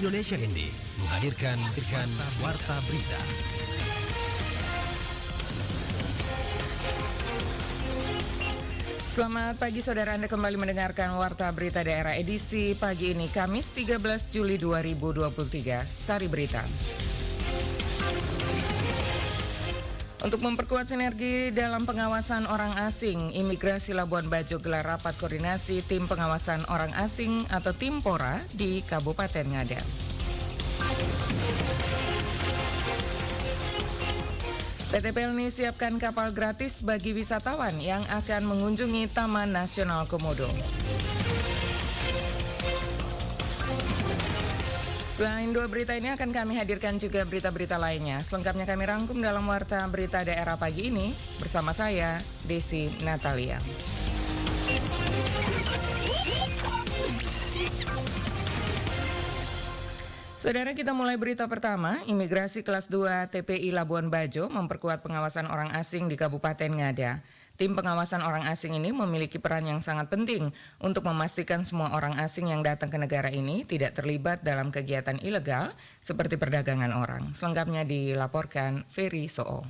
Indonesia Indie menghadirkan Warta Berita. Selamat pagi saudara, Anda kembali mendengarkan Warta Berita Daerah edisi pagi ini, Kamis 13 Juli 2023. Sari Berita. Untuk memperkuat sinergi dalam pengawasan orang asing, Imigrasi Labuan Bajo gelar rapat koordinasi tim pengawasan orang asing atau Timpora di Kabupaten Ngada. PT Pelni siapkan kapal gratis bagi wisatawan yang akan mengunjungi Taman Nasional Komodo. Selain dua berita ini akan kami hadirkan juga berita-berita lainnya. Selengkapnya kami rangkum dalam Warta Berita Daerah pagi ini bersama saya, Desi Natalia. Saudara, kita mulai berita pertama. Imigrasi kelas 2 TPI Labuan Bajo memperkuat pengawasan orang asing di Kabupaten Ngada. Tim pengawasan orang asing ini memiliki peran yang sangat penting untuk memastikan semua orang asing yang datang ke negara ini tidak terlibat dalam kegiatan ilegal seperti perdagangan orang. Selengkapnya dilaporkan Ferry Soo.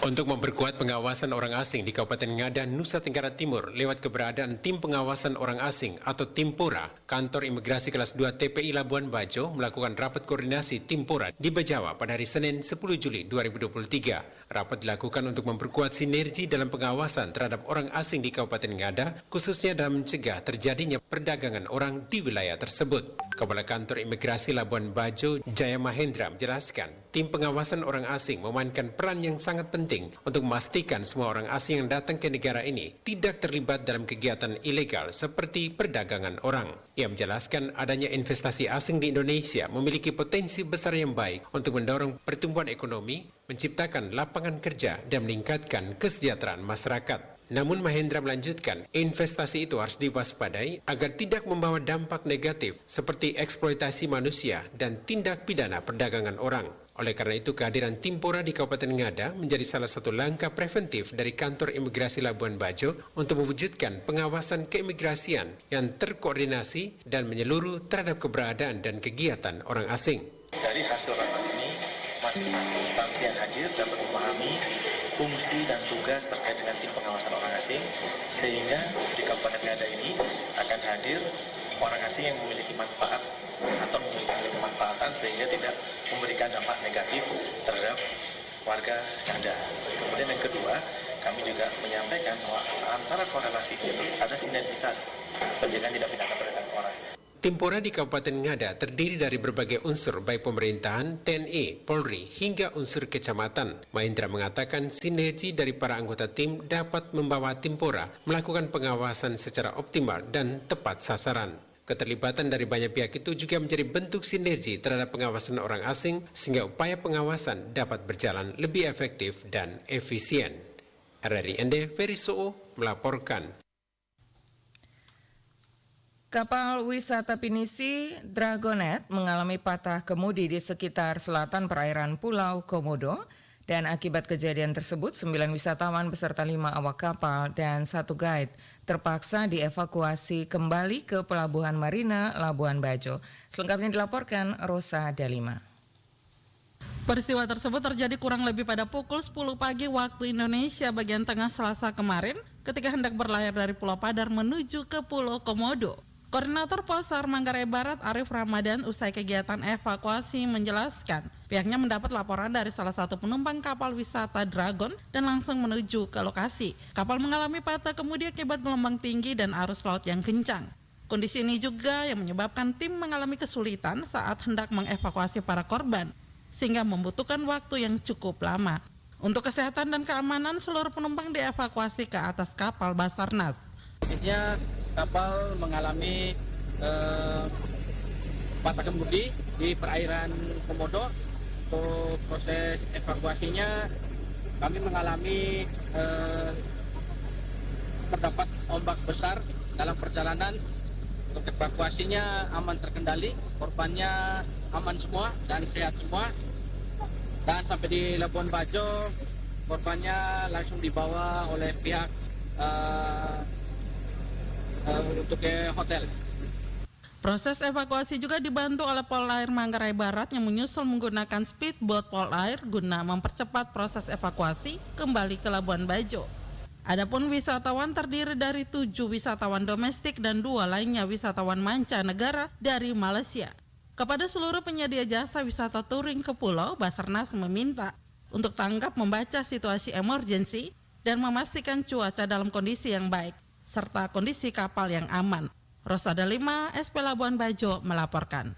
Untuk memperkuat pengawasan orang asing di Kabupaten Ngada, Nusa Tenggara Timur lewat keberadaan Tim Pengawasan Orang Asing atau Timpora, Kantor Imigrasi Kelas 2 TPI Labuan Bajo melakukan rapat koordinasi Timpora di Bajawa pada hari Senin 10 Juli 2023. Rapat dilakukan untuk memperkuat sinergi dalam pengawasan terhadap orang asing di Kabupaten Ngada, khususnya dalam mencegah terjadinya perdagangan orang di wilayah tersebut. Kepala Kantor Imigrasi Labuan Bajo, Jaya Mahendra menjelaskan, tim pengawasan orang asing memainkan peran yang sangat penting untuk memastikan semua orang asing yang datang ke negara ini tidak terlibat dalam kegiatan ilegal seperti perdagangan orang. Ia menjelaskan adanya investasi asing di Indonesia memiliki potensi besar yang baik untuk mendorong pertumbuhan ekonomi, menciptakan lapangan kerja, dan meningkatkan kesejahteraan masyarakat. Namun Mahendra melanjutkan, investasi itu harus diwaspadai agar tidak membawa dampak negatif seperti eksploitasi manusia dan tindak pidana perdagangan orang. Oleh karena itu, kehadiran Timpora di Kabupaten Ngada menjadi salah satu langkah preventif dari Kantor Imigrasi Labuan Bajo untuk mewujudkan pengawasan keimigrasian yang terkoordinasi dan menyeluruh terhadap keberadaan dan kegiatan orang asing. Dari hasil rapat ini, masing-masing instansi yang hadir dapat memahami fungsi dan tugas terkait dengan tim pengawasan orang asing, sehingga di Kabupaten Ngada ini akan hadir orang asing yang memiliki manfaat atau memiliki kemanfaatan sehingga tidak memberikan dampak negatif terhadap warga Ngada. Kemudian yang kedua, kami juga menyampaikan bahwa antara korelasi itu ada sinergitas pencegahan tindak pidana perdagangan orang. Timpora di Kabupaten Ngada terdiri dari berbagai unsur baik pemerintahan, TNI, Polri, hingga unsur kecamatan. Mahendra mengatakan sinergi dari para anggota tim dapat membawa Timpora melakukan pengawasan secara optimal dan tepat sasaran. Keterlibatan dari banyak pihak itu juga menjadi bentuk sinergi terhadap pengawasan orang asing sehingga upaya pengawasan dapat berjalan lebih efektif dan efisien. RRI ND Ferry Soo melaporkan. Kapal wisata pinisi Dragonet mengalami patah kemudi di sekitar selatan perairan Pulau Komodo, dan akibat kejadian tersebut 9 wisatawan beserta 5 awak kapal dan 1 guide terpaksa dievakuasi kembali ke Pelabuhan Marina Labuan Bajo. Selengkapnya dilaporkan Rosa Dalima. Peristiwa tersebut terjadi kurang lebih pada pukul 10 pagi waktu Indonesia bagian tengah Selasa kemarin ketika hendak berlayar dari Pulau Padar menuju ke Pulau Komodo. Koordinator Posar Manggarai Barat Arif Ramadan usai kegiatan evakuasi menjelaskan pihaknya mendapat laporan dari salah satu penumpang kapal wisata Dragon dan langsung menuju ke lokasi. Kapal mengalami patah kemudi akibat gelombang tinggi dan arus laut yang kencang. Kondisi ini juga yang menyebabkan tim mengalami kesulitan saat hendak mengevakuasi para korban sehingga membutuhkan waktu yang cukup lama. Untuk kesehatan dan keamanan seluruh penumpang dievakuasi ke atas kapal Basarnas. Akhirnya kapal mengalami patah kemudi di perairan Komodo. Untuk proses evakuasinya kami mengalami terdapat ombak besar dalam perjalanan. Untuk evakuasinya aman terkendali, korbannya aman semua dan sehat semua. Dan sampai di Labuan Bajo, korbannya langsung dibawa oleh pihak untuk ke hotel. Proses evakuasi juga dibantu oleh Polair Manggarai Barat yang menyusul menggunakan speedboat Polair guna mempercepat proses evakuasi kembali ke Labuan Bajo. Adapun wisatawan terdiri dari 7 wisatawan domestik dan 2 lainnya wisatawan mancanegara dari Malaysia. Kepada seluruh penyedia jasa wisata touring ke pulau, Basarnas meminta untuk tanggap membaca situasi emergensi dan memastikan cuaca dalam kondisi yang baik, serta kondisi kapal yang aman. Rosada 5, SP Labuan Bajo melaporkan.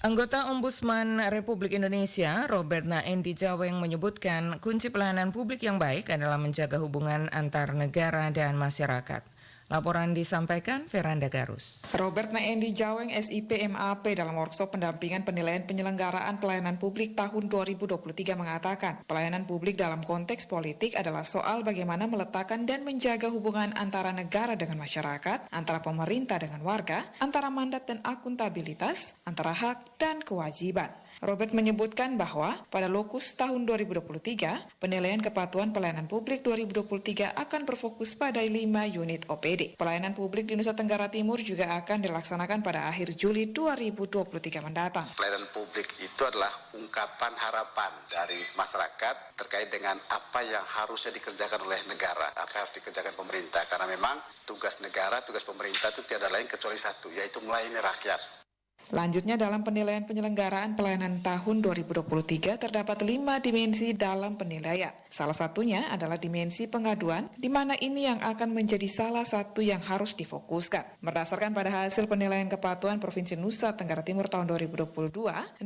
Anggota Ombudsman Republik Indonesia, Robertna Endi Jaweng menyebutkan kunci pelayanan publik yang baik adalah menjaga hubungan antar negara dan masyarakat. Laporan disampaikan Veranda Garus. Robertna Endi Jaweng SIP MAP dalam workshop pendampingan penilaian penyelenggaraan pelayanan publik tahun 2023 mengatakan, pelayanan publik dalam konteks politik adalah soal bagaimana meletakkan dan menjaga hubungan antara negara dengan masyarakat, antara pemerintah dengan warga, antara mandat dan akuntabilitas, antara hak dan kewajiban. Robert menyebutkan bahwa pada lokus tahun 2023, penilaian kepatuhan pelayanan publik 2023 akan berfokus pada 5 unit OPD. Pelayanan publik di Nusa Tenggara Timur juga akan dilaksanakan pada akhir Juli 2023 mendatang. Pelayanan publik itu adalah ungkapan harapan dari masyarakat terkait dengan apa yang harusnya dikerjakan oleh negara, apa yang harus dikerjakan pemerintah. Karena memang tugas negara, tugas pemerintah itu tidak lain kecuali satu, yaitu melayani rakyat. Selanjutnya dalam penilaian penyelenggaraan pelayanan tahun 2023 terdapat 5 dimensi dalam penilaian. Salah satunya adalah dimensi pengaduan, di mana ini yang akan menjadi salah satu yang harus difokuskan. Berdasarkan pada hasil penilaian kepatuhan Provinsi Nusa Tenggara Timur tahun 2022,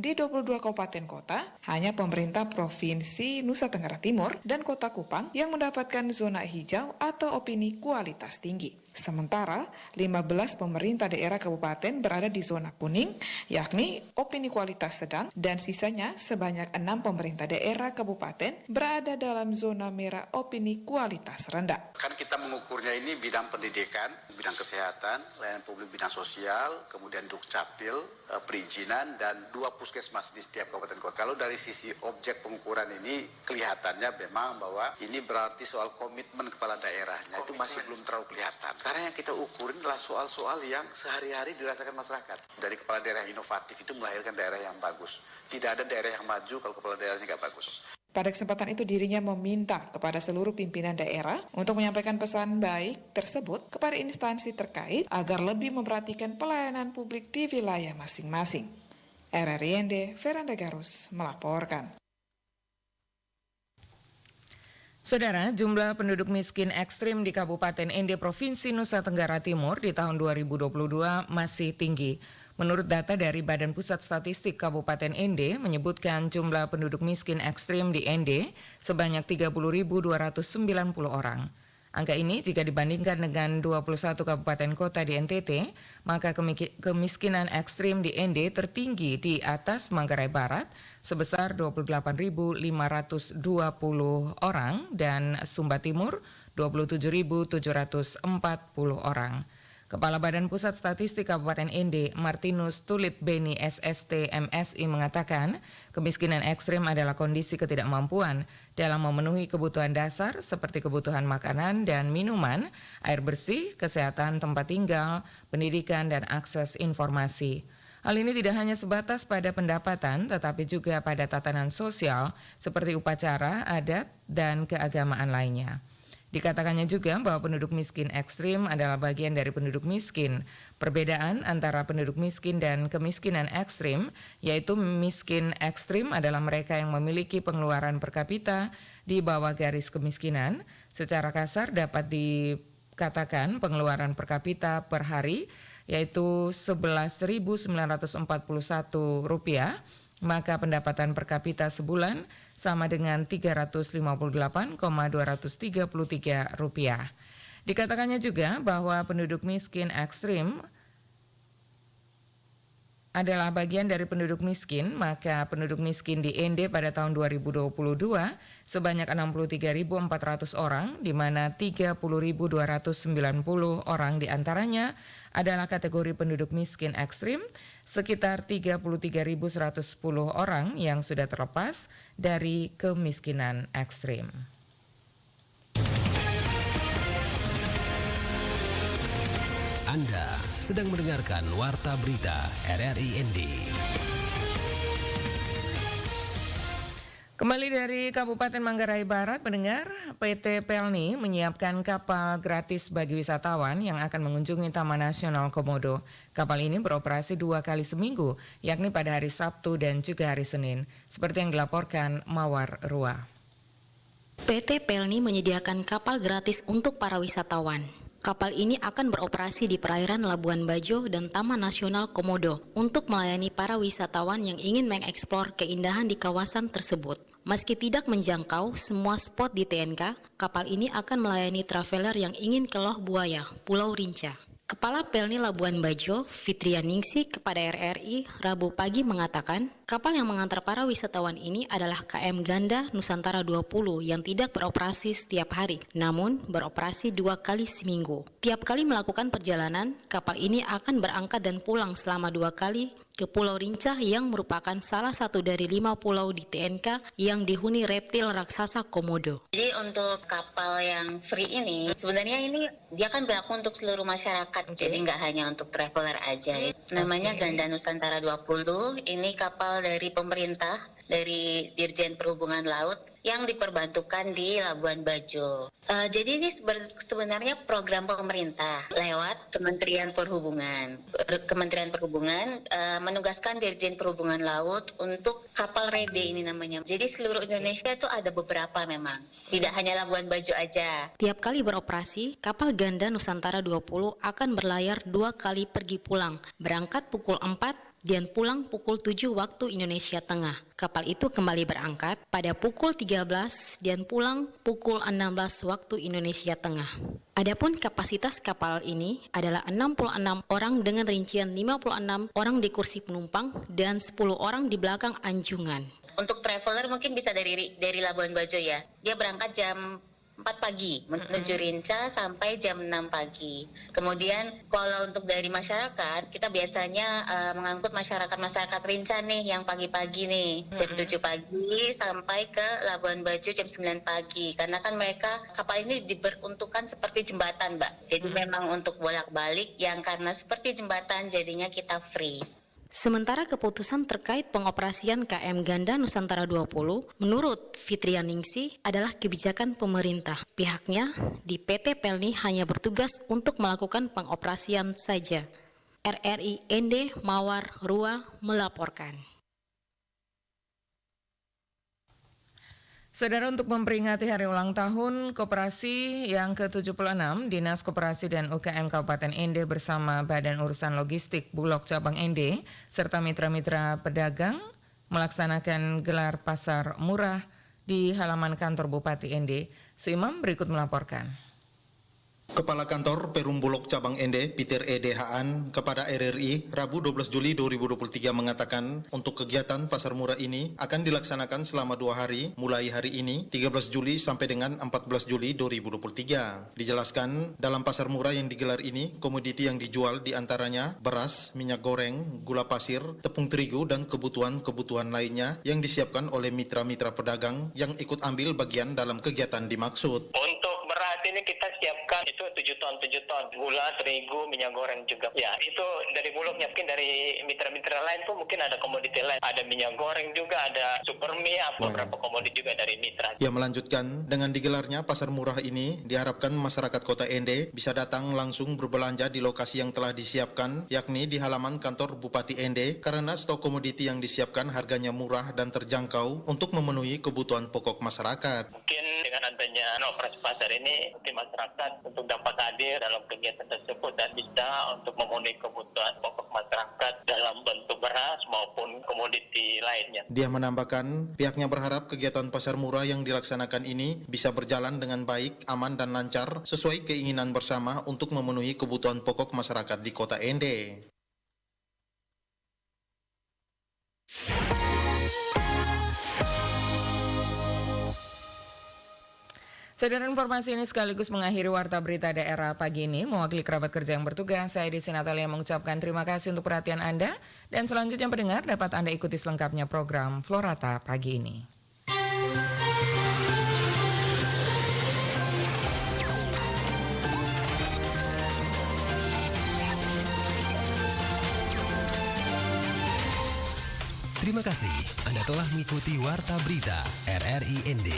di 22 kabupaten kota, hanya pemerintah Provinsi Nusa Tenggara Timur dan Kota Kupang yang mendapatkan zona hijau atau opini kualitas tinggi. Sementara 15 pemerintah daerah kabupaten berada di zona kuning, yakni opini kualitas sedang, dan sisanya sebanyak 6 pemerintah daerah kabupaten berada dalam zona merah opini kualitas rendah. Kan kita mengukurnya ini bidang pendidikan, bidang kesehatan, layanan publik bidang sosial, kemudian Dukcapil, perizinan, dan 2 puskesmas di setiap kabupaten kota. Kalau dari sisi objek pengukuran ini kelihatannya memang bahwa ini berarti soal komitmen kepala daerahnya itu masih belum terlalu kelihatan. Karena yang kita ukurin adalah soal-soal yang sehari-hari dirasakan masyarakat. Dari kepala daerah inovatif itu melahirkan daerah yang bagus. Tidak ada daerah yang maju kalau kepala daerahnya nggak bagus. Pada kesempatan itu dirinya meminta kepada seluruh pimpinan daerah untuk menyampaikan pesan baik tersebut kepada instansi terkait agar lebih memperhatikan pelayanan publik di wilayah masing-masing. RRIND, Veranda Garus melaporkan. Saudara, jumlah penduduk miskin ekstrim di Kabupaten Ende Provinsi Nusa Tenggara Timur di tahun 2022 masih tinggi. Menurut data dari Badan Pusat Statistik Kabupaten Ende menyebutkan jumlah penduduk miskin ekstrim di Ende sebanyak 30.290 orang. Angka ini jika dibandingkan dengan 21 kabupaten kota di NTT, maka kemiskinan ekstrim di Ende tertinggi di atas Manggarai Barat sebesar 28.520 orang dan Sumba Timur 27.740 orang. Kepala Badan Pusat Statistik Kabupaten Ende, Martinus Tulit Beni SST MSI mengatakan, kemiskinan ekstrim adalah kondisi ketidakmampuan dalam memenuhi kebutuhan dasar seperti kebutuhan makanan dan minuman, air bersih, kesehatan tempat tinggal, pendidikan, dan akses informasi. Hal ini tidak hanya sebatas pada pendapatan, tetapi juga pada tatanan sosial seperti upacara, adat, dan keagamaan lainnya. Dikatakannya juga bahwa penduduk miskin ekstrim adalah bagian dari penduduk miskin. Perbedaan antara penduduk miskin dan kemiskinan ekstrim, yaitu miskin ekstrim adalah mereka yang memiliki pengeluaran per kapita di bawah garis kemiskinan. Secara kasar dapat dikatakan pengeluaran per kapita per hari, yaitu Rp11.941, maka pendapatan per kapita sebulan sama dengan Rp358,233. Dikatakannya juga bahwa penduduk miskin ekstrim adalah bagian dari penduduk miskin, maka penduduk miskin di Ende pada tahun 2022 sebanyak 63.400 orang, di mana 30.290 orang diantaranya adalah kategori penduduk miskin ekstrim, sekitar 33.110 orang yang sudah terlepas dari kemiskinan ekstrim. Anda sedang mendengarkan Warta Berita RRI ND. Kembali dari Kabupaten Manggarai Barat, pendengar, PT Pelni menyiapkan kapal gratis bagi wisatawan yang akan mengunjungi Taman Nasional Komodo. Kapal ini beroperasi 2 kali seminggu, yakni pada hari Sabtu dan juga hari Senin, seperti yang dilaporkan Mawar Rua. PT Pelni menyediakan kapal gratis untuk para wisatawan. Kapal ini akan beroperasi di perairan Labuan Bajo dan Taman Nasional Komodo untuk melayani para wisatawan yang ingin mengeksplor keindahan di kawasan tersebut. Meski tidak menjangkau semua spot di TNK, kapal ini akan melayani traveler yang ingin ke Loh Buaya, Pulau Rinca. Kepala Pelni Labuan Bajo, Fitrianingsih, kepada RRI Rabu pagi mengatakan, kapal yang mengantar para wisatawan ini adalah KM Ganda Nusantara 20 yang tidak beroperasi setiap hari, namun beroperasi 2 kali seminggu. Tiap kali melakukan perjalanan, kapal ini akan berangkat dan pulang selama 2 kali ke Pulau Rinca yang merupakan salah satu dari 5 pulau di TNK yang dihuni reptil raksasa Komodo. Jadi untuk kapal yang free ini, sebenarnya ini dia kan berlaku untuk seluruh masyarakat, jadi nggak hanya untuk traveler aja. Namanya Ganda Nusantara 20, ini kapal dari pemerintah, dari Dirjen Perhubungan Laut yang diperbantukan di Labuan Bajo. Jadi ini sebenarnya program pemerintah lewat Kementerian Perhubungan. Kementerian Perhubungan menugaskan Dirjen Perhubungan Laut untuk kapal rede ini namanya. Jadi seluruh Indonesia itu ada beberapa memang, tidak hanya Labuan Bajo aja. Tiap kali beroperasi, kapal Ganda Nusantara 20 akan berlayar 2 kali pergi pulang, berangkat pukul 4 dan pulang pukul 7 waktu Indonesia Tengah. Kapal itu kembali berangkat pada pukul 13 dan pulang pukul 16 waktu Indonesia Tengah. Adapun kapasitas kapal ini adalah 66 orang dengan rincian 56 orang di kursi penumpang dan 10 orang di belakang anjungan. Untuk traveler mungkin bisa dari Labuan Bajo ya. Dia berangkat jam 4 pagi menuju Rinca sampai jam 6 pagi. Kemudian kalau untuk dari masyarakat, kita biasanya mengangkut masyarakat Rinca nih yang pagi-pagi nih, jam 7 pagi sampai ke Labuan Bajo jam 9 pagi. Karena kan mereka kapal ini diperuntukkan seperti jembatan, Mbak. Jadi memang untuk bolak-balik yang karena seperti jembatan jadinya kita free. Sementara keputusan terkait pengoperasian KM Ganda Nusantara 20 menurut Fitrianingsih adalah kebijakan pemerintah. Pihaknya di PT Pelni hanya bertugas untuk melakukan pengoperasian saja. RRI ND Mawar Rua melaporkan. Saudara, untuk memperingati hari ulang tahun Koperasi yang ke-76, Dinas Koperasi dan UKM Kabupaten ND bersama Badan Urusan Logistik Bulog Cabang ND serta mitra-mitra pedagang melaksanakan gelar pasar murah di halaman kantor Bupati ND. Suimam berikut melaporkan. Kepala Kantor Perum Bulog Cabang ND, Peter Haan, kepada RRI Rabu 12 Juli 2023 mengatakan untuk kegiatan pasar murah ini akan dilaksanakan selama 2 hari, mulai hari ini 13 Juli sampai dengan 14 Juli 2023. Dijelaskan, dalam pasar murah yang digelar ini, komoditi yang dijual diantaranya beras, minyak goreng, gula pasir, tepung terigu, dan kebutuhan-kebutuhan lainnya yang disiapkan oleh mitra-mitra pedagang yang ikut ambil bagian dalam kegiatan dimaksud. Untuk beras ini kita siapkan itu 7 ton, gula, terigu, minyak goreng juga. Ya, itu dari Bulognya, mungkin dari mitra-mitra lain pun mungkin ada komoditi lain. Ada minyak goreng juga, ada supermi, beberapa komoditi juga dari mitra. Ia melanjutkan, dengan digelarnya pasar murah ini, diharapkan masyarakat kota ND bisa datang langsung berbelanja di lokasi yang telah disiapkan, yakni di halaman kantor Bupati ND, karena stok komoditi yang disiapkan harganya murah dan terjangkau untuk memenuhi kebutuhan pokok masyarakat. Mungkin dengan adanya operasi pasar ini, mungkin masyarakat untuk dapat hadir dalam kegiatan tersebut dan bisa untuk memenuhi kebutuhan pokok masyarakat dalam bentuk beras maupun komoditi lainnya. Dia menambahkan, pihaknya berharap kegiatan pasar murah yang dilaksanakan ini bisa berjalan dengan baik, aman, dan lancar sesuai keinginan bersama untuk memenuhi kebutuhan pokok masyarakat di kota ND. Saudara, informasi ini sekaligus mengakhiri Warta Berita Daerah pagi ini. Mewakili kerabat kerja yang bertugas, saya Desi Natalia mengucapkan terima kasih untuk perhatian Anda. Dan selanjutnya pendengar dapat Anda ikuti selengkapnya program Florata pagi ini. Terima kasih Anda telah mengikuti Warta Berita RRI ND.